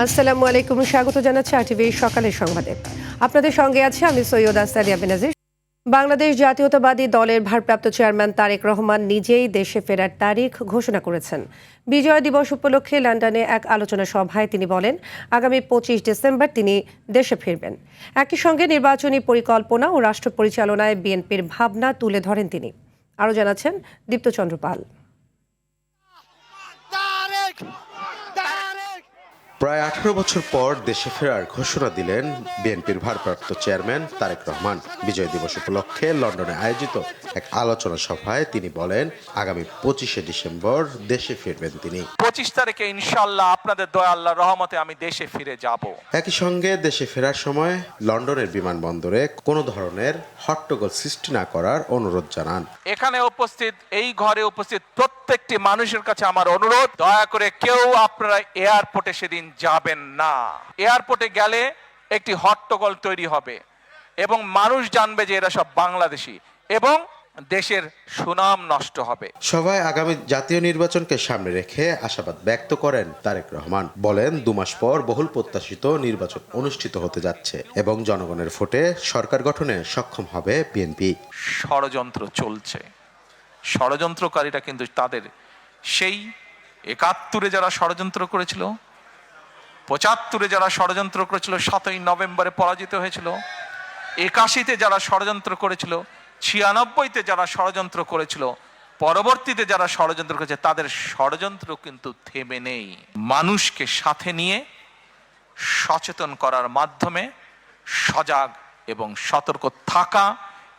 আসসালামু আলাইকুম, স্বাগত জানাচ্ছি RTV সকালের সংবাদে। আপনাদের সঙ্গে আছে আমি সৈয়দ আস্তারিয়া বেনাজির। বাংলাদেশ জাতীয়তাবাদী দলের ভারপ্রাপ্ত চেয়ারম্যান তারেক রহমান নিজেই দেশে ফেরার তারিখ ঘোষণা করেছেন। বিজয় দিবস উপলক্ষে লন্ডনে এক আলোচনা সভায় তিনি বলেন, আগামী 25 ডিসেম্বর তিনি দেশে ফিরবেন। একই সঙ্গে নির্বাচনী পরিকল্পনা ও রাষ্ট্র পরিচালনায় বিএনপির ভাবনা তুলে ধরেন তিনি। আরও জানাচ্ছেন দীপ্তচন্দ্র পাল। প্রায় 18 বছর পর দেশে ফেরার ঘোষণা দিলেন বিএনপির ভারপ্রাপ্ত চেয়ারম্যান তারেক রহমান। বিজয় দিবস উপলক্ষে লন্ডনে আয়োজিত এক আলোচনা সভায় তিনি বলেন, আগামী 25শে ডিসেম্বর দেশে ফিরবেন তিনি। 25 তারিখে ইনশাআল্লাহ আপনাদের দয়া আল্লাহর রহমতে আমি দেশে ফিরে যাব। একই সঙ্গে দেশে ফেরার সময় লন্ডনের বিমানবন্দরে কোনো ধরনের হট্টগোল সৃষ্টি না করার অনুরোধ জানান। এখানে উপস্থিত, এই ঘরে উপস্থিত প্রত্যেকটি মানুষের কাছে আমার অনুরোধ, দয়া করে কেউ আপনারা এয়ারপোর্টে সেদিন যাবেন না। এয়ারপোর্টে গেলে একটি হট্টগোল তৈরি হবে এবং মানুষ জানবে যে এরা সব বাংলাদেশি এবং দেশের সুনাম নষ্ট হবে। সভায় আগামী জাতীয় নির্বাচনকে সামনে রেখে আশাবাদ ব্যক্ত করেন তারেক রহমান। বলেন, 2 মাস পর বহুল প্রত্যাশিত নির্বাচন অনুষ্ঠিত হতে যাচ্ছে এবং জনগণের ভোটে সরকার গঠনে সক্ষম হবে বিএনপি। ষড়যন্ত্র চলছে, ষড়যন্ত্রকারীরা কিন্তু তাদের সেই 71-এ যারা ষড়যন্ত্র করেছিল, 75-এ যারা ষড়যন্ত্র করেছিল, 7ই নভেম্বরে পরাজিত হয়েছিল, 81-তে যারা ষড়যন্ত্র করেছিল, 96-তে যারা ষড়যন্ত্র করেছিল, পরবর্তীতে যারা ষড়যন্ত্র করেছে, তাদের ষড়যন্ত্র কিন্তু থেমে নেই। মানুষকে সাথে নিয়ে সচেতন করার মাধ্যমে সজাগ এবং সতর্ক থাকা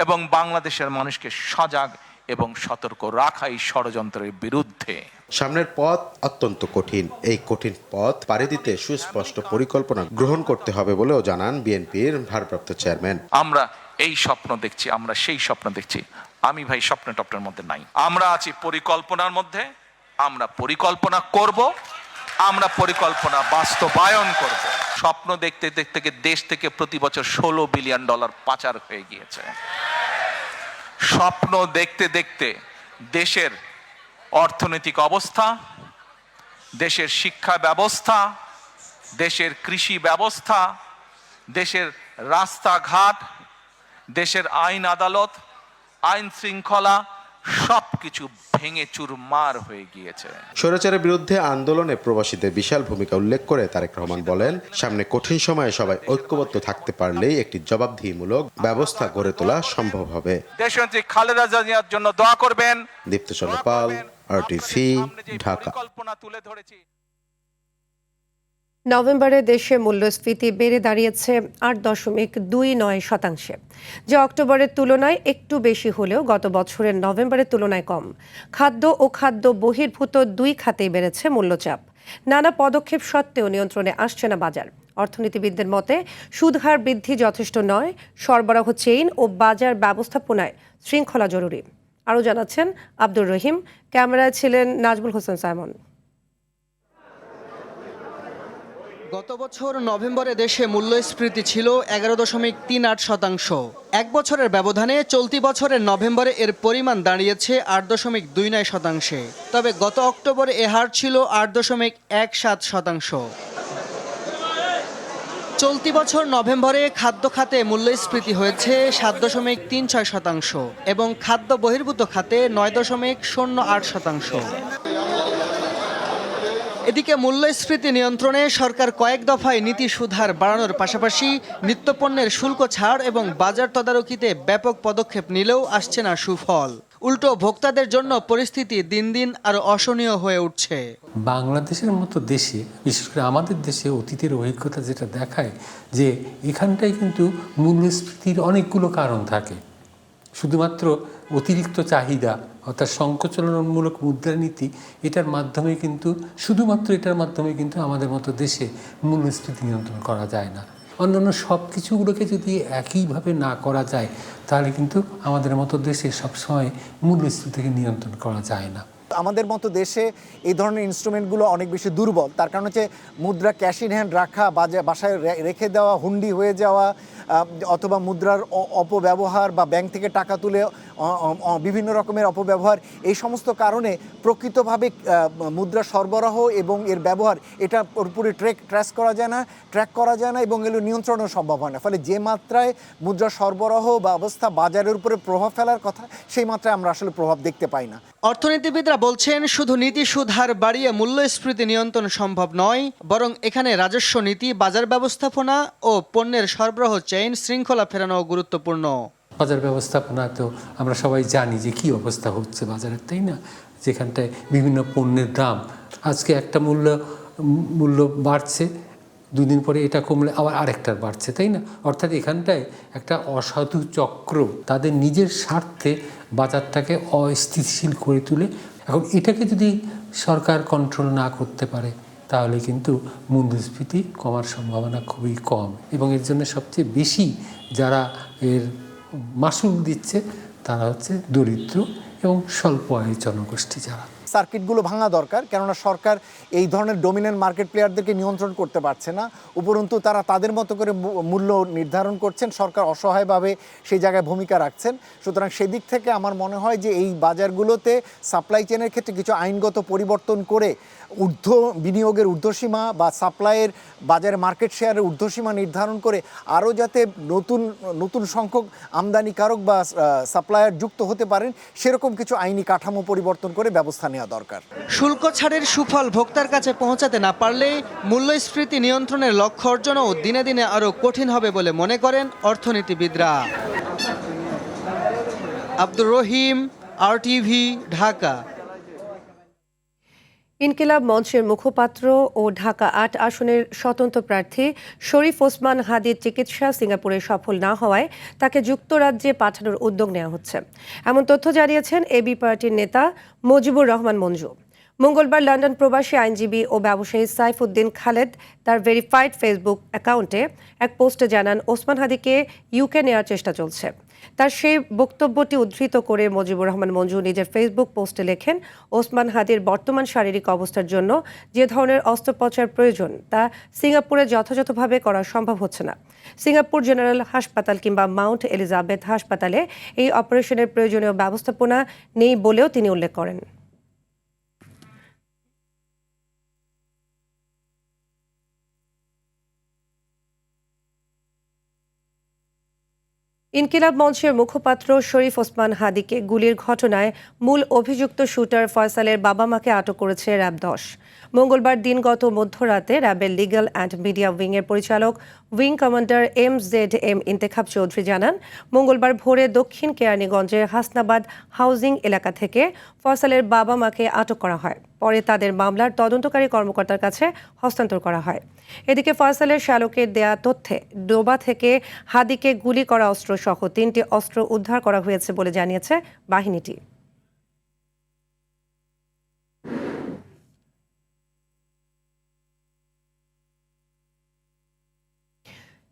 এবং বাংলাদেশের মানুষকে সজাগ এবং সতর্ক রাখা এই ষড়যন্ত্রের বিরুদ্ধে। সামনের পথ অত্যন্ত কঠিন। এই কঠিন পথ পাড়ি দিতে সুস্পষ্ট পরিকল্পনা গ্রহণ করতে হবে বলেও জানান বিএনপির ভারপ্রাপ্ত চেয়ারম্যান। আমরা এই স্বপ্ন দেখছি, আমরা সেই স্বপ্ন দেখছি। আমি ভাই স্বপ্ন টপ্নের মধ্যে নাই, আমরা আছি পরিকল্পনার মধ্যে। আমরা পরিকল্পনা করব, আমরা পরিকল্পনা বাস্তবায়ন করব। স্বপ্ন দেখতে দেখতে দেশ থেকে প্রতি বছর $16 বিলিয়ন পাচার হয়ে গিয়েছে। স্বপ্ন দেখতে দেখতে দেশের অর্থনৈতিক অবস্থা, দেশের শিক্ষা ব্যবস্থা, দেশের কৃষি ব্যবস্থা, দেশের রাস্তাঘাট, দেশের আইন আদালত, আইন শৃঙ্খলা সবকিছু ভেঙে চুরমার হয়ে গিয়েছে। স্বৈরাচারের বিরুদ্ধে আন্দোলনে প্রবাসীদের বিশাল ভূমিকা উল্লেখ করে তারেক রহমান বলেন, সামনে কঠিন সময়ে সবাই ঐক্যবদ্ধ থাকতে পারলেই একটি জবাবদিহিমূলক ব্যবস্থা গড়ে তোলা সম্ভব হবে। দেশনেত্রী খালেদা জিয়ার জন্য দোয়া করবেন। দীপ্তচন্দ্র পাল, RTV, ঢাকা। তুলে ধরেছি। নভেম্বরে দেশে মূল্যস্ফীতি বেড়ে দাঁড়িয়েছে 8.29%, যা অক্টোবরের তুলনায় একটু বেশি হলেও গত বছরের নভেম্বরের তুলনায় কম। খাদ্য ও খাদ্য বহির্ভূত 2 খাতেই বেড়েছে মূল্যচাপ। নানা পদক্ষেপ সত্ত্বেও নিয়ন্ত্রণে আসছে না বাজার। অর্থনীতিবিদদের মতে সুদহার বৃদ্ধি যথেষ্ট নয়, সরবরাহ চেইন ও বাজার ব্যবস্থাপনায় শৃঙ্খলা জরুরি। আরও জানাচ্ছেন আব্দুর রহিম, ক্যামেরায় ছিলেন নাজমুল হোসেন সাইমন। গত বছর নভেম্বরে দেশে মূল্যস্ফীতি ছিল 11.38%। এক বছরের ব্যবধানে চলতি বছরের নভেম্বরে এর পরিমাণ দাঁড়িয়েছে 8.29%। তবে গত অক্টোবরে এ হার ছিল 8.17%। চলতি বছর নভেম্বরে খাদ্য খাতে মূল্যস্ফীতি হয়েছে 7.36% এবং খাদ্য বহির্ভূত খাতে 9.08%। এদিকে মূল্যস্ফীতি নিয়ন্ত্রণে সরকার কয়েক দফায় নীতি সুদহার বাড়ানোর পাশাপাশি নিত্যপণ্যের শুল্ক ছাড় এবং বাজার তদারকিতে ব্যাপক পদক্ষেপ নিলেও আসছে না সুফল। উল্টো ভোক্তাদের জন্য পরিস্থিতি দিন দিন আরো অসহনীয় হয়ে উঠছে। বাংলাদেশের মতো দেশে, বিশেষ করে আমাদের দেশে অতীতের অভিজ্ঞতা যেটা দেখায় যে এখানটায় কিন্তু মূল্যস্ফীতির অনেকগুলো কারণ থাকে। শুধুমাত্র অতিরিক্ত চাহিদা অর্থাৎ সংকোচনমূলক মুদ্রানীতি, এটার মাধ্যমে কিন্তু আমাদের মতো দেশে মূল্যস্ফীতি নিয়ন্ত্রণ করা যায় না। অন্যান্য সব কিছুগুলোকে যদি একইভাবে না করা যায় তাহলে কিন্তু আমাদের মতো দেশে সবসময় মূল্যস্ফীতিকে নিয়ন্ত্রণ করা যায় না। আমাদের মতো দেশে এই ধরনের ইনস্ট্রুমেন্টগুলো অনেক বেশি দুর্বল। তার কারণ হচ্ছে মুদ্রা ক্যাশ ইন হ্যান্ড রাখা, বাসায় রেখে দেওয়া, হুন্ডি হয়ে যাওয়া, অথবা মুদ্রার অপব্যবহার বা ব্যাংক থেকে টাকা তুলে বিভিন্ন রকমের অপব্যবহার, এই সমস্ত কারণে প্রকৃতভাবে মুদ্রা সরবরাহ এবং এর ব্যবহার এটা পুরোপুরি ট্র্যাক করা যায় না এবং এগুলো নিয়ন্ত্রণও সম্ভব হয় না। ফলে যে মাত্রায় মুদ্রা সরবরাহ বা অবস্থা বাজারের উপরে প্রভাব ফেলার কথা, সেই মাত্রায় আমরা আসলে প্রভাব দেখতে পাই না। অর্থনীতিবিদরা বলছেন শুধু নীতি সুদ হার বাড়িয়ে মূল্যস্ফীতি নিয়ন্ত্রণ সম্ভব নয়, বরং এখানে রাজস্ব নীতি, বাজার ব্যবস্থাপনা ও পণ্যের সরবরাহ চেইন শৃঙ্খলা ফেরানো গুরুত্বপূর্ণ। বাজার ব্যবস্থাপনা তো আমরা সবাই জানি যে কী অবস্থা হচ্ছে বাজারের, তাই না? যেখানটায় বিভিন্ন পণ্যের দাম আজকে একটা মূল্য বাড়ছে, দুদিন পরে এটা কমলে আবার আরেকটার বাড়ছে, তাই না? অর্থাৎ এখানটায় একটা অসাধু চক্র তাদের নিজের স্বার্থে বাজারটাকে অস্থিতিশীল করে তুলে। এখন এটাকে যদি সরকার কন্ট্রোল না করতে পারে তাহলে কিন্তু মূল্যস্ফীতি কমার সম্ভাবনা খুবই কম, এবং এর জন্য সবচেয়ে বেশি যারা এর মাসুল দিচ্ছে তারা হচ্ছে দরিদ্র এবং স্বল্প আয়ের জনগোষ্ঠী যারা। সার্কিটগুলো ভাঙা দরকার, কেননা সরকার এই ধরনের ডমিনেন্ট মার্কেট প্লেয়ারদেরকে নিয়ন্ত্রণ করতে পারছে না, উপরন্তু তারা তাদের মতো করে মূল্য নির্ধারণ করছেন, সরকার অসহায়ভাবে সেই জায়গায় ভূমিকা রাখছেন। সুতরাং সেদিক থেকে আমার মনে হয় যে এই বাজারগুলোতে সাপ্লাই চেনের ক্ষেত্রে কিছু আইনগত পরিবর্তন করে বিনিয়োগের ঊর্ধ্বসীমা বা সাপ্লাইয়ের বাজারে মার্কেট শেয়ারের ঊর্ধ্বসীমা নির্ধারণ করে আরও যাতে নতুন সংখ্যক আমদানিকারক বা সাপ্লায়ার যুক্ত হতে পারেন, সেরকম কিছু আইনি কাঠামো পরিবর্তন করে ব্যবস্থা নেওয়া দরকার। শুল্ক ছাড়ের সুফল ভোক্তার কাছে পৌঁছাতে না পারলে মূল্যস্ফীতি নিয়ন্ত্রণের লক্ষ্য অর্জনও দিনে দিনে আরও কঠিন হবে বলে মনে করেন অর্থনীতিবিদরা। আব্দুর রহিম, RTV, ঢাকা। ইনকিলাব মঞ্চের মুখপাত্র ও ঢাকা ৮ আসনের স্বতন্ত্র প্রার্থী শরীফ ওসমান হাদির চিকিৎসা সিঙ্গাপুরে সফল না হওয়ায় তাকে যুক্তরাজ্যে পাঠানোর উদ্যোগ নেওয়া হচ্ছে, এমন তথ্য জানিয়েছেন এবি পার্টির নেতা মুজিবুর রহমান মঞ্জু। মঙ্গলবার লন্ডন প্রবাসী আইনজীবী ও ব্যবসায়ী সাইফুদ্দিন খালেদ তার ভেরিফাইড ফেসবুক অ্যাকাউন্টে এক পোস্টে জানান ওসমান হাদিকে ইউকে নেওয়ার চেষ্টা চলছে। তার সেই বক্তব্যটি উদ্ধৃত করে মুজিবুর রহমান মঞ্জু নিজের ফেসবুক পোস্টে লেখেন, ওসমান হাদির বর্তমান শারীরিক অবস্থার জন্য যে ধরনের অস্ত্রোপচার প্রয়োজন তা সিঙ্গাপুরে যথাযথভাবে করা সম্ভব হচ্ছে না। সিঙ্গাপুর জেনারেল হাসপাতাল কিংবা মাউন্ট এলিজাবেথ হাসপাতালে এই অপারেশনের প্রয়োজনীয় ব্যবস্থাপনা নেই বলেও তিনি উল্লেখ করেন। ইনকিলাব মঞ্চের মুখপাত্র শরীফ ওসমান হাদিকে গুলির ঘটনায় মূল অভিযুক্ত শুটার ফয়সালের বাবা মাকে আটক করেছে র্যাব ১০। মঙ্গলবার দিনগত মধ্যরাতে র্যাবের লিগ্যাল অ্যান্ড মিডিয়া উইংয়ের পরিচালক wing commander MZM Intekhab Chowdhury জানান, মঙ্গলবার ভোরে দক্ষিণ কেরানীগঞ্জের হাসনাবাদ হাউজিং এলাকা থেকে ফয়সালের বাবা মাকে আটক করা হয়। পরে তাদের মামলার তদন্তকারী কর্মকর্তার কাছে হস্তান্তর করা হয়। এদিকে ফয়সালের শ্যালকের দেয়া তথ্যে ডোবা থেকে হাদিকে গুলি করা অস্ত্রসহ ৩টি অস্ত্র উদ্ধার করা হয়েছে বলে জানিয়েছে বাহিনীটি।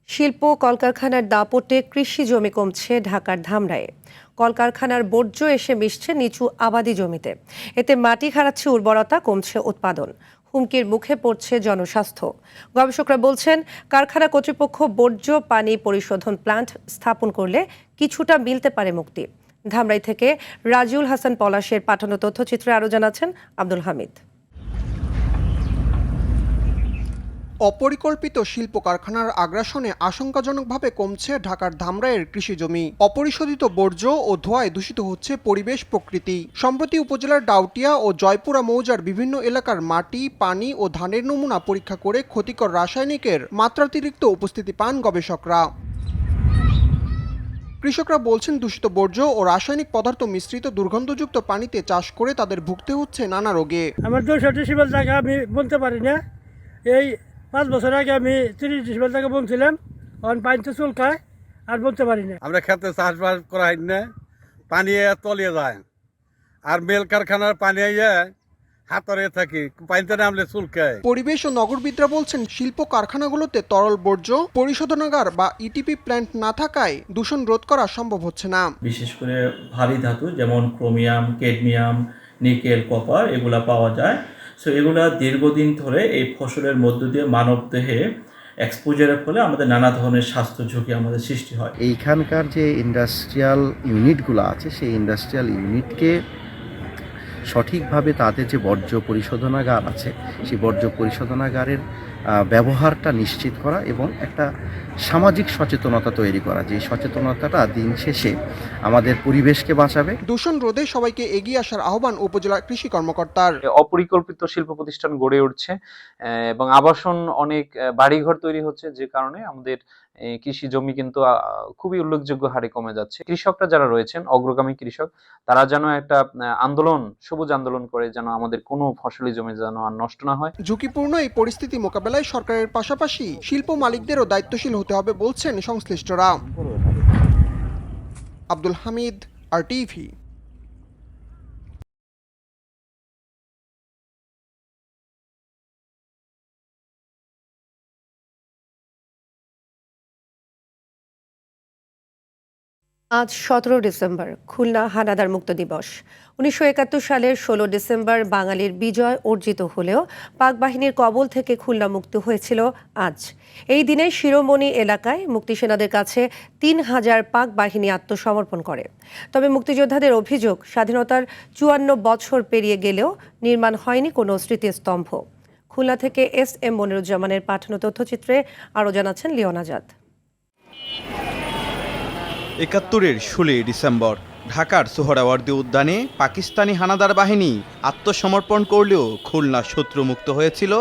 শিল্প কলকারখানার দাপটে কৃষি জমি কমছে ঢাকার ধামরায়ে। কলকারখানার বর্জ্য এসে মিশছে নিচু আবাদি জমিতে, এতে মাটি হারাচ্ছে উর্বরতা, কমছে উৎপাদন, হুমকির মুখে পড়ছে জনস্বাস্থ্য। গবেষকরা বলছেন, কারখানা কর্তৃপক্ষ বর্জ্য পানি পরিশোধন প্লান্ট স্থাপন করলে কিছুটা মিলতে পারে মুক্তি। ধামরাই থেকে রাজিউল হাসান পলাশের পাঠানো তথ্যচিত্রে আরও জানাচ্ছেন আব্দুল হামিদ। অপরিকল্পিত শিল্প কারখানার আগ্রাসনে আশঙ্কাজনকভাবে কমছে ঢাকার ধামরাইয়ের কৃষি জমি। অপরিশোধিত বর্জ্য ও ধোঁয়ায় দূষিত হচ্ছে পরিবেশ, প্রকৃতি। সম্প্রতি উপজেলার ডাউটিয়া ও জয়পুরা মৌজার বিভিন্ন এলাকার মাটি, পানি ও ধানের নমুনা পরীক্ষা করে ক্ষতিকর রাসায়নিকের মাত্রাতিরিক্ত উপস্থিতি পান গবেষকরা। কৃষকরা বলছেন, দূষিত বর্জ্য ও রাসায়নিক পদার্থ মিশ্রিত দুর্গন্ধযুক্ত পানিতে চাষ করে তাদের ভুগতে হচ্ছে নানা রোগে। আমার 200 ডিসিবেল জায়গা আমি বলতে পারি না। এই 5 বছর আগে আমি 30 ডিসিবেল জায়গা বলছিলাম, এখন পানিতে চুলকায় আর বলতে পারি না। আমরা খেতে চাষবাস করা হয় না, পানি তলিয়ে যায়, আর মেল কারখানার পানি হাতরে থাকি, পানিতে নামলে চুলকায়। পরিবেশ ও নগরবিদরা বলছেন, শিল্প কারখানাগুলোতে তরল বর্জ্য পরিশোধনাগার বা ইটিপি প্ল্যান্ট না থাকায় দূষণ রোধ করা সম্ভব হচ্ছে না। বিশেষ করে ভারী ধাতু যেমন ক্রোমিয়াম, ক্যাডমিয়াম, নিকেল, কপার এগুলা পাওয়া যায়। সো এগুলা দীর্ঘদিন ধরে এই ফসলের মধ্য দিয়ে মানবদেহে এক্সপোজারের ফলে আমাদের নানা ধরনের স্বাস্থ্য ঝুঁকি আমাদের সৃষ্টি হয়। এইখানকার যে ইন্ডাস্ট্রিয়াল ইউনিটগুলো আছে সেই ইন্ডাস্ট্রিয়াল ইউনিটকে সঠিকভাবে তাদের যে বর্জ্য পরিশোধনাগার আছে সেই বর্জ্য পরিশোধনাগারের ব্যবহারটা নিশ্চিত করা এবং একটা সামাজিক সচেতনতা তৈরি করা, যে সচেতনতাটা দিন শেষে আমাদের পরিবেশকে বাঁচাবে। দূষণ রোধে সবাইকে এগিয়ে আসার আহ্বান উপজেলা কৃষি কর্মকর্তার। অপরিকল্পিত শিল্প প্রতিষ্ঠান গড়ে উঠছে এবং আবাসন অনেক বাড়িঘর তৈরি হচ্ছে, যে কারণে আমাদের কৃষি জমি কিন্তু খুবই উল্লেখযোগ্য হারে কমে যাচ্ছে। কৃষকরা যারা রয়েছেন, অগ্রগামী কৃষক, তারা যেন একটা আন্দোলন, সবুজ আন্দোলন করে যেন আমাদের কোনো ফসলি জমি যেন আর নষ্ট না হয়। ঝুঁকিপূর্ণ এই পরিস্থিতি মোকাবেলায় সরকারের পাশাপাশি শিল্প মালিকদেরও দায়িত্বশীল হতে হবে বলছেন সংশ্লিষ্টরা। আব্দুল হামিদ, RTV। আজ 17 ডিসেম্বর খুলনা হানাদার মুক্ত দিবস। 1971 সালের 16 ডিসেম্বর বাঙালির বিজয় অর্জিত হলেও পাক বাহিনীর কবল থেকে খুলনা মুক্ত হয়েছিল আজ। এই দিনে শিরোমণি এলাকায় মুক্তিসেনাদের কাছে 3000 পাক বাহিনী আত্মসমর্পণ করে। তবে মুক্তিযোদ্ধাদের অভিযোগ, স্বাধীনতার 54 বছর পেরিয়ে গেলেও নির্মাণ হয়নি কোনো স্মৃতিস্তম্ভ। খুলনা থেকে SM মনিরুজ্জামানের পাঠানো তথ্যচিত্রে আরও জানাচ্ছেন লিওন আজাদ। 71-এর 16 ডিসেম্বর ঢাকার সোহরাওয়ার্দী উদ্যানে পাকিস্তানি হানাদার বাহিনী আত্মসমর্পণ করলেও খুলনা শত্রুমুক্ত হয়েছিল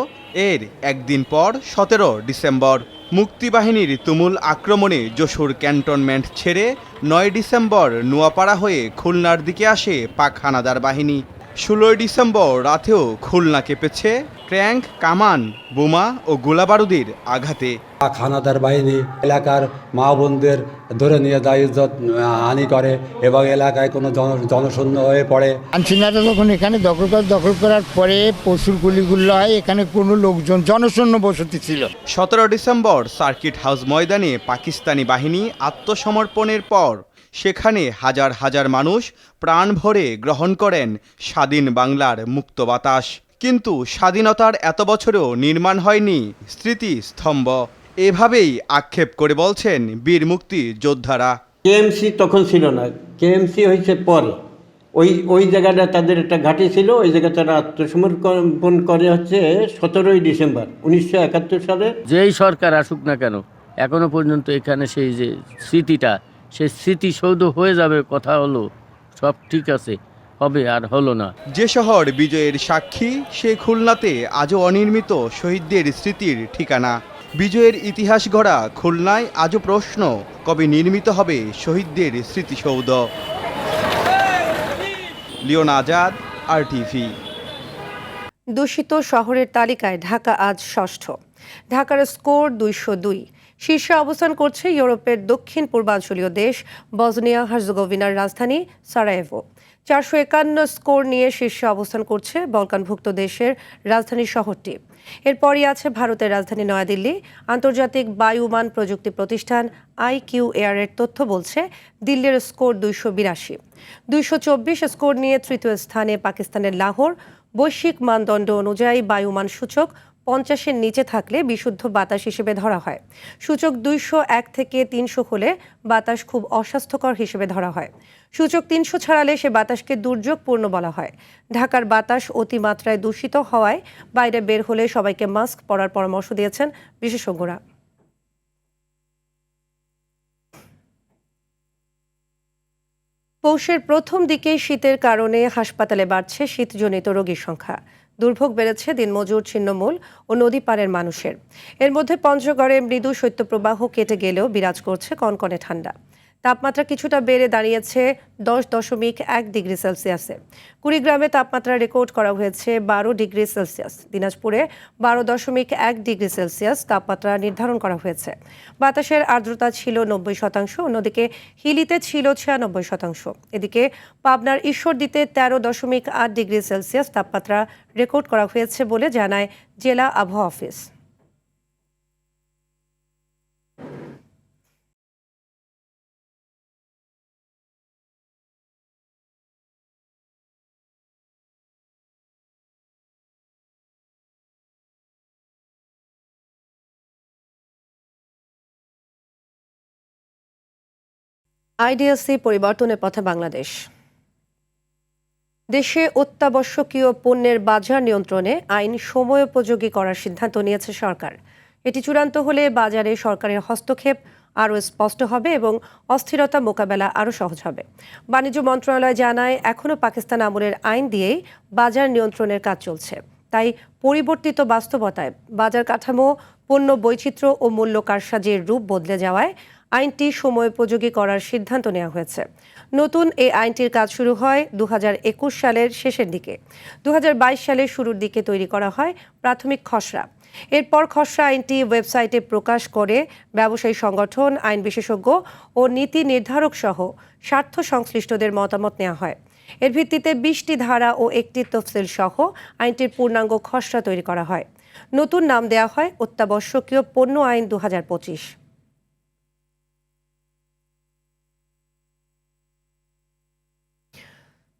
এর একদিন পর 17 ডিসেম্বর। মুক্তিবাহিনীর তুমুল আক্রমণে যশোর ক্যান্টনমেন্ট ছেড়ে 9 ডিসেম্বর নোয়াপাড়া হয়ে খুলনার দিকে আসে পাক হানাদার বাহিনী। 16 ডিসেম্বর রাতেও খুলনা কেঁপেছে ট্যাঙ্ক, কামান, বোমা ও গোলাবারুদের আঘাতে। পাক হানাদার বাহিনী এলাকার মা বোনদের ধরে নিয়ে দায়িত্ব হানি করে এবং এলাকায় কোনো জনশূন্য হয়ে পড়ে। আনছিনারা যখন এখানে দখল করার পরে প্রচুর গুলিগুলো হয়, এখানে কোনো লোকজন জনশূন্য বসতি ছিল। 17 ডিসেম্বর সার্কিট হাউস ময়দানে পাকিস্তানি বাহিনী আত্মসমর্পণের পর সেখানে হাজার হাজার মানুষ প্রাণ ভরে গ্রহণ করেন স্বাধীন বাংলার মুক্ত বাতাস। কিন্তু স্বাধীনতার এত বছরেও নির্মাণ হয়নি স্মৃতিস্তম্ভ। এভাবেই আক্ষেপ করে বলছেন বীর মুক্তি যোদ্ধারা। KMC তখন ছিল না, KMC হয়েছে পরে। ওই জায়গাটা তাদের একটা ঘাঁটি ছিল, ওই জায়গায় তারা আত্মসমর্পণ করে হচ্ছে 17 ডিসেম্বর 1971 সালে। যেই সরকার আসুক না কেন, এখনো পর্যন্ত এখানে সেই যে স্মৃতিটা, সেই স্মৃতিসৌধ হয়ে যাবে কথা হলো, সব ঠিক আছে, হবে আর হলো না। যে শহর বিজয়ের সাক্ষী, সে খুলনাতে আজও অনির্মিত শহীদদের স্মৃতির ঠিকানা। বিজয়ের ইতিহাস গড়া খুলনায় আজও প্রশ্ন, কবে নির্মিত হবে শহীদদের স্মৃতিসৌধ। Leon Azad, RTV। দূষিত শহরের তালিকায় ঢাকা আজ ষষ্ঠ। ঢাকার স্কোর 202। শীর্ষে অবস্থান করছে ইউরোপের দক্ষিণ পূর্বাঞ্চলীয় দেশ বসনিয়া হার্জেগোভিনার রাজধানী সারায়েভো। 451 স্কোর নিয়ে শীর্ষে অবস্থান করছে বলকানভুক্ত দেশের রাজধানী শহরটি। এরপরই আছে ভারতের রাজধানী নয়াদিল্লি। আন্তর্জাতিক বায়ুমান প্রযুক্তি প্রতিষ্ঠান IQAir এর তথ্য বলছে দিল্লির স্কোর 282। 224 স্কোর নিয়ে তৃতীয় স্থানে পাকিস্তানের লাহোর। বৈশ্বিক মানদণ্ড অনুযায়ী বায়ুমান সূচক 50-এর নিচে থাকলে বিশুদ্ধ বাতাস হিসেবে ধরা হয়। সূচক 201 থেকে 300 হলে বাতাস খুব অস্বাস্থ্যকর হিসেবে ধরা হয়। সূচক 300 ছাড়ালে সে বাতাসকে দুর্যোগপূর্ণ বলা হয়। ঢাকার বাতাস অতিমাত্রায় দূষিত হওয়ায় বাইরে বের হলে সবাইকে মাস্ক পরার পরামর্শ দিয়েছেন বিশেষজ্ঞরা। পৌষের প্রথম দিকে শীতের কারণে হাসপাতালে বাড়ছে শীতজনিত রোগীর সংখ্যা। দুর্ভোগ বেড়েছে দিনমজুর, ছিন্নমূল ও নদী পাড়ের মানুষের। এর মধ্যে পঞ্চগড়ে মৃদু শৈত্যপ্রবাহ কেটে গেলেও বিরাজ করছে কনকনে ঠান্ডা। তাপমাত্রা কিছুটা বেড়ে দাঁড়িয়েছে 10.1 ডিগ্রি সেলসিয়াসে। কুড়িগ্রামে তাপমাত্রা রেকর্ড করা হয়েছে 12 ডিগ্রি সেলসিয়াস। দিনাজপুরে 12.1 ডিগ্রি সেলসিয়াস তাপমাত্রা নির্ধারণ করা হয়েছে। বাতাসের আর্দ্রতা ছিল 90%, অন্যদিকে হিলিতে ছিল 96%। এদিকে পাবনার ঈশ্বরদীতে 13.8 ডিগ্রি সেলসিয়াস তাপমাত্রা রেকর্ড করা হয়েছে বলে জানায় জেলা আবহাওয়া অফিস। আইডিএলসি পরিবর্তনের পথে বাংলাদেশ। দেশে অত্যাবশ্যকীয় পণ্যের বাজার নিয়ন্ত্রণে আইন সময়োপযোগী করার সিদ্ধান্ত নিয়েছে সরকার। এটি চূড়ান্ত হলে বাজারে সরকারের হস্তক্ষেপ আরও স্পষ্ট হবে এবং অস্থিরতা মোকাবেলা আরও সহজ হবে। বাণিজ্য মন্ত্রণালয় জানায়, এখনও পাকিস্তান আমলের আইন দিয়েই বাজার নিয়ন্ত্রণের কাজ চলছে। তাই পরিবর্তিত বাস্তবতায় বাজার কাঠামো, পণ্য বৈচিত্র্য ও মূল্য কারসাজির রূপ বদলে যাওয়ায় আইনটি সময়োপযোগী করার সিদ্ধান্ত নেওয়া হয়েছে। নতুন এই আইনটির কাজ শুরু হয় 2021 সালের শেষের দিকে। 2022 সালের শুরুর দিকে তৈরি করা হয় প্রাথমিক খসড়া। এরপর খসড়া আইনটি ওয়েবসাইটে প্রকাশ করে ব্যবসায়ী সংগঠন, আইন বিশেষজ্ঞ ও নীতি নির্ধারক সহ স্বার্থ সংশ্লিষ্টদের মতামত নেওয়া হয়। এর ভিত্তিতে 20টি ধারা ও একটি তফসিল সহ আইনটির পূর্ণাঙ্গ খসড়া তৈরি করা হয়। নতুন নাম দেওয়া হয় অত্যাবশ্যকীয় পণ্য আইন 2025।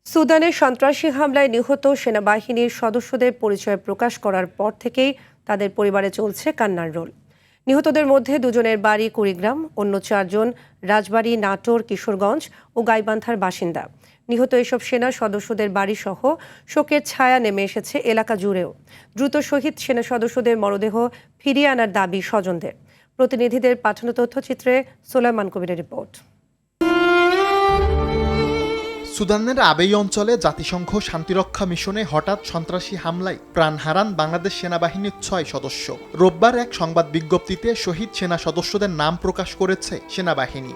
সুদানের সন্ত্রাসী হামলায় নিহত সেনাবাহিনীর সদস্যদের পরিচয় প্রকাশ করার পর থেকেই তাদের পরিবারে চলছে কান্নার রোল। নিহতদের মধ্যে 2 জনের বাড়ি কুড়িগ্রাম, অন্য 4 জন রাজবাড়ী, নাটোর, কিশোরগঞ্জ ও গাইবান্ধার বাসিন্দা। নিহত এসব সেনা সদস্যদের বাড়ি সহ শোকের ছায়া নেমে এসেছে এলাকা জুড়েও। দ্রুত শহীদ সেনা সদস্যদের মরদেহ ফিরিয়ে আনার দাবি স্বজনদের। প্রতিনিধিদের পাঠানো তথ্যচিত্রে সোলাইমান কবিরের রিপোর্ট। সুদানের আবেই অঞ্চলে জাতিসংঘ শান্তিরক্ষা মিশনে হঠাৎ সন্ত্রাসী হামলায় প্রাণ হারান বাংলাদেশ সেনাবাহিনীর 6 সদস্য। রোববার এক সংবাদ বিজ্ঞপ্তিতে শহীদ সেনা সদস্যদের নাম প্রকাশ করেছে সেনাবাহিনী।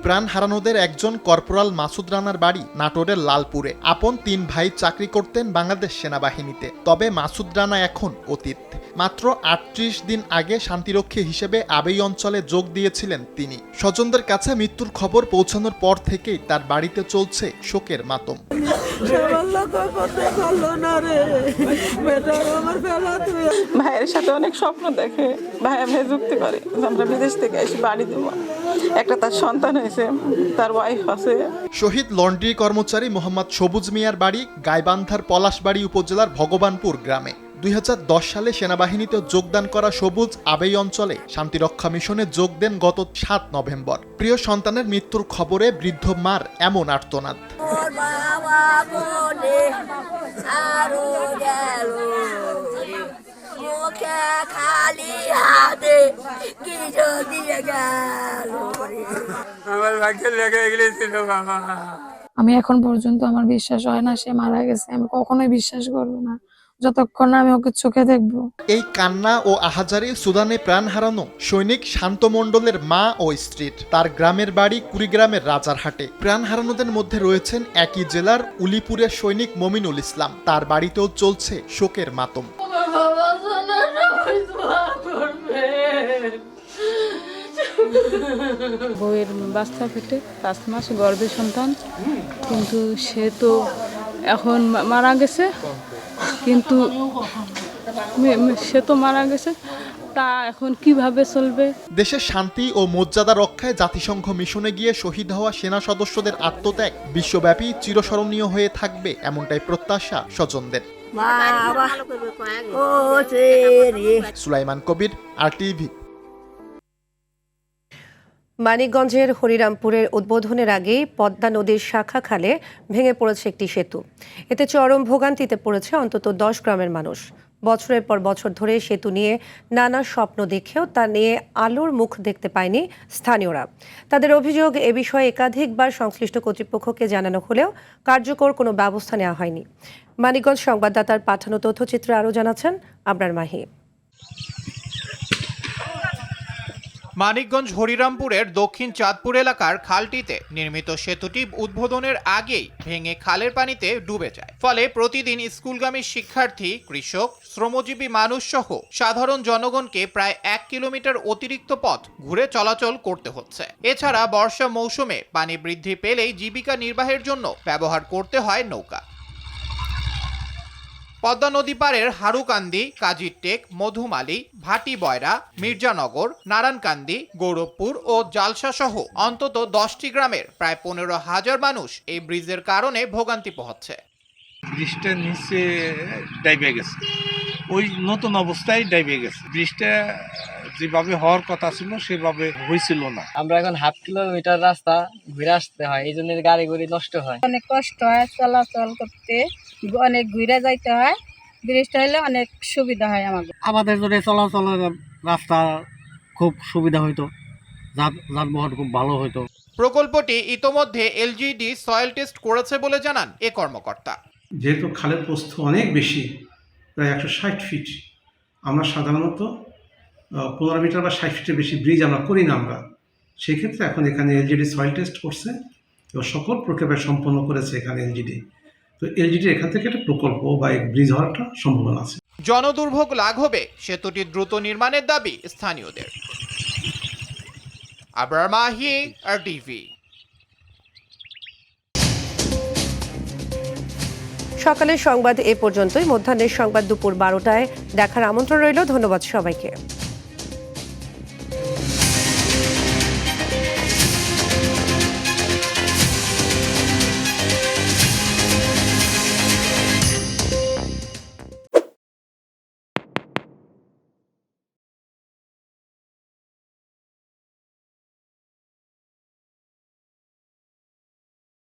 প্রাণ হারানোদের একজন কর্পোরাল মাসুদ রানার বাড়ি নাটোরের লালপুরে। আপন 3 ভাই চাকরি করতেন বাংলাদেশ সেনাবাহিনীতে। তবে মাসুদ রানা এখন অতীত। মাত্র 38 দিন আগে শান্তিরক্ষী হিসেবে আবেই অঞ্চলে যোগ দিয়েছিলেন তিনি। স্বজনদের কাছে মৃত্যুর খবর পৌঁছানোর পর থেকেই তার বাড়িতে চলছে শোকের মাতম। ভাইয়ের সাথে অনেক স্বপ্ন দেখে, ভাই আমি যুক্তি করে আমরা বিদেশ থেকে এসে বাড়ি দেবো, একটা তার সন্তান হয়েছে, তার ওয়াইফ আছে। শহীদ লন্ড্রি কর্মচারী মোহাম্মদ সবুজ মিয়ার বাড়ি গাইবান্ধার পলাশবাড়ি উপজেলার ভগবানপুর গ্রামে। 2010 সালে সেনাবাহিনীতে যোগদান করা সবুজ আবেই অঞ্চলে শান্তিরক্ষা মিশনে যোগ দেন গত 7 নভেম্বর। প্রিয় সন্তানের মৃত্যুর খবরে বৃদ্ধ মার এমন আর্তনাদ। আমি এখন পর্যন্ত আমার বিশ্বাস হয় না সে মারা গেছে। আমি কখনোই বিশ্বাস করবো না যতক্ষণ না আমি ওকে চোখে দেখবো। এই কান্না ও আহাজারি সুদানে প্রাণ হারানো সৈনিক শান্ত মণ্ডলের মা ও স্ত্রীর। তার গ্রামের বাড়ি কুড়িগ্রামের রাজারহাটে। প্রাণ হারানোদের মধ্যে রয়েছেন একই জেলার উলিপুরের সৈনিক মমিনুল ইসলাম। তার বাড়িতেও চলছে শোকের মাতম। বউয়ের বাচ্চা পেটে 5 মাস গর্ভে সন্তান, কিন্তু সে তো এখন মারা গেছে। কিন্তু সে তো মারা গেছে, তা এখন কিভাবে চলবে? দেশের শান্তি ও মর্যাদা রক্ষায় জাতিসংঘ মিশনে গিয়ে শহীদ হওয়া সেনা সদস্যদের আত্মত্যাগ বিশ্বব্যাপী চিরস্মরণীয় হয়ে থাকবে, এমনটাই প্রত্যাশা স্বজনদের। সুলাইমান কবির, RTV। মানিকগঞ্জের হরিরামপুরের উদ্বোধনের আগেই পদ্মা নদীর শাখা খালে ভেঙে পড়েছে একটি সেতু। এতে চরম ভোগান্তিতে পড়েছে অন্তত 10 গ্রামের মানুষ। বছরের পর বছর ধরে সেতু নিয়ে নানা স্বপ্ন দেখেও তা নিয়ে আলোর মুখ দেখতে পায়নি স্থানীয়রা। তাদের অভিযোগ, এ বিষয়ে একাধিকবার সংশ্লিষ্ট কর্তৃপক্ষকে জানানো হলেও কার্যকর কোনো ব্যবস্থা নেওয়া হয়নি। মানিকগঞ্জ সংবাদদাতার পাঠানো তথ্যচিত্রে আরও জানাচ্ছেন আবরার মাহি। মানিকগঞ্জ হরিরামপুরের দক্ষিণ চাঁদপুর এলাকার খালটিতে নির্মিত সেতুটি উদ্বোধনের আগেই ভেঙে খালের পানিতে ডুবে যায়। ফলে প্রতিদিন স্কুলগামী শিক্ষার্থী, কৃষক, শ্রমজীবী মানুষ সহ সাধারণ জনগণকে প্রায় 1 কিলোমিটার অতিরিক্ত পথ ঘুরে চলাচল করতে হচ্ছে। এছাড়া বর্ষা মৌসুমে পানি বৃদ্ধি পেলেই জীবিকা নির্বাহের জন্য ব্যবহার করতে হয় নৌকা। পদ্মা নদী পাড়ের হারুকান্দি, কাজিরটেক, মধুমালী, ভাটি বয়রা, মির্জানগর, নারায়ণকান্দি, গৌরবপুর ও জালসা সহ অন্তত 10টি গ্রামের প্রায় 15,000 মানুষ এই ব্রিজের কারণে ভোগান্তি পোহাচ্ছে। ব্রিজটার নিচে ডাইবে গেছে, ওই নতুন অবস্থায় ডাইবে গেছে। ব্রিজটা যেভাবে হওয়ার কথা ছিল সেভাবে হয়েছিল না। আমরা এখন 1/2 কিলোমিটার রাস্তা ঘুরে আসতে হয়, এই জন্য গাড়ি নষ্ট হয়, অনেক কষ্ট হয় চলাচল করতে, অনেক ঘুরে যাইতে হয়। ব্রিজটা হলে অনেক সুবিধা হয় আমাদের জন্য চলাচলের রাস্তা খুব সুবিধা হইতো, যানবাহন খুব ভালো হইতো। প্রকল্পটি ইতোমধ্যে এলজিইডি সয়েল টেস্ট করেছে বলে জানান এ কর্মকর্তা। যেহেতু খালের প্রস্থ অনেক বেশি, প্রায় 160 ফিট, আমরা সাধারণত 15 মিটার বা 60 ফিটের বেশি ব্রিজ আমরা করি না। আমরা সেই ক্ষেত্রে এখন এখানে এলজিডি সয়েল টেস্ট করছে এবং সকল প্রক্রিয়া সম্পন্ন করেছে এখানে এলজিডি। তো এলজিডি এখান থেকে একটা প্রকল্প বা ব্রিজ হওয়ার একটা সম্ভাবনা আছে। জনদুর্ভোগ লাঘবে সেতুটি দ্রুত নির্মাণের দাবি স্থানীয়দের। আবরার মাহি, RTV। সকালের সংবাদ এ পর্যন্তই। মধ্যাহ্নের সংবাদ দুপুর 12টায় দেখার আমন্ত্রণ রইল। ধন্যবাদ সবাইকে।